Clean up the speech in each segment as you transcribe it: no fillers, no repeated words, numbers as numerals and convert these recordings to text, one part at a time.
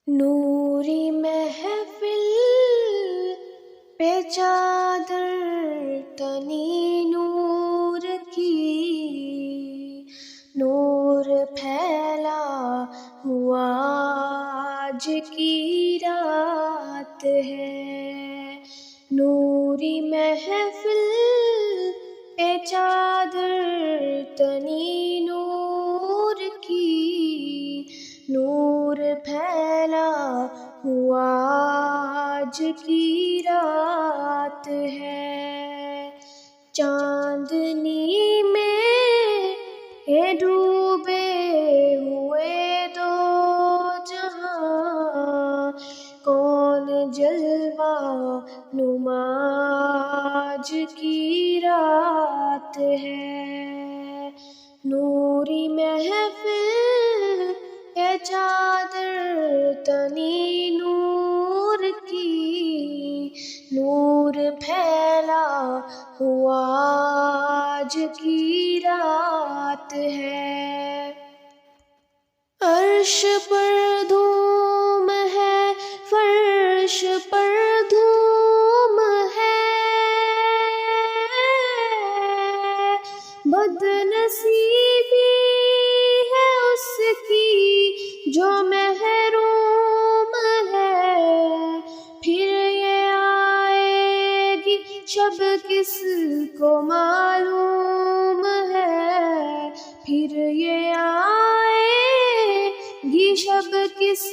نوری محفل پہ چادر تنی نور کی، نور پھیلا ہوا آج کی رات ہے۔ نوری محفل پہ چادر تنی نور کی، نور پھیلا ہوا آج کی رات ہے۔ چاندنی میں ہے ڈوبے ہوئے دو جہاں، کون جلوہ نما آج کی رات ہے۔ نوری محفل ہے چادر تنی نور کی، نور پھیلا ہوا آج کی رات ہے۔ عرش پر دھوم ہے، فرش پر دھوم ہے، بد نصیبی ہے اس کی جو محروم ہے۔ پھر یہ آئے گی شب کس کو معلوم ہے، پھر یہ آئے گی شب کس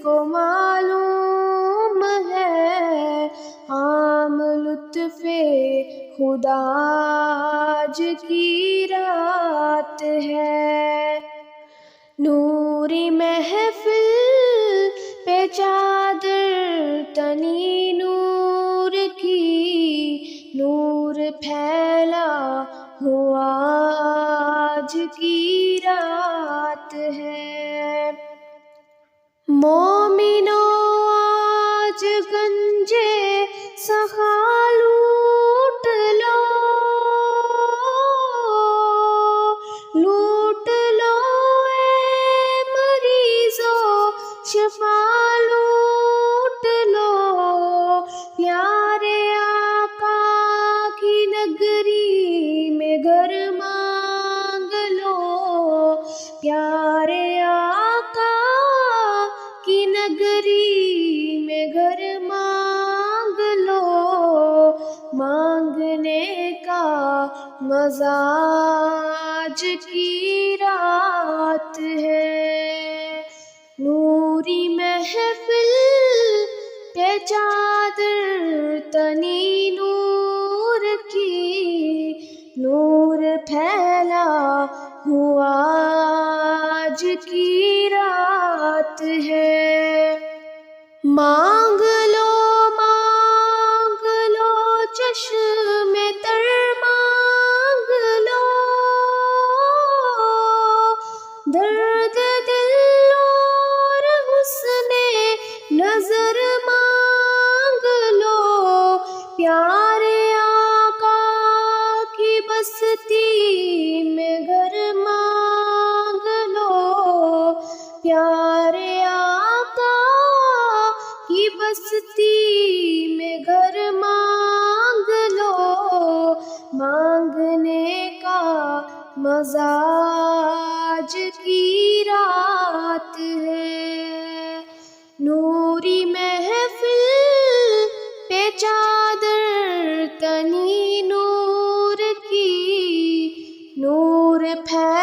کو معلوم ہے۔ عام لطف خدا آج کی رات ہے۔ نوری محفل پہ چادر تنی نور کی، نور پھیلا ہوا آج کی رات ہے۔ مومنو آج گنجے سخا لوٹ لو، لوٹ لو اے مریضو شفا لوٹ لو، پیارے آقا کی نگری میں گھر مانگ لو، پیارے آقا کی نگری میں گھر مانگ لو۔ مانگنے کا مزہ آج کی رات ہے۔ نوری محفل پہ چادر تنی نور کی، نور پھیلا ہوا آج کی رات ہے۔ مانگ لو چشم تر مانگ لو، درد دل اور حسن نظر مانگ لو، پیارے آقا کی بستی میں گھر مانگ لو، پیارے آقا کی بستی میں گھر مانگ لو۔ مانگنے کا مزہ آج کی رات ہے۔ نوری محفل پہ چادر تنی نور کی، نور پھیلا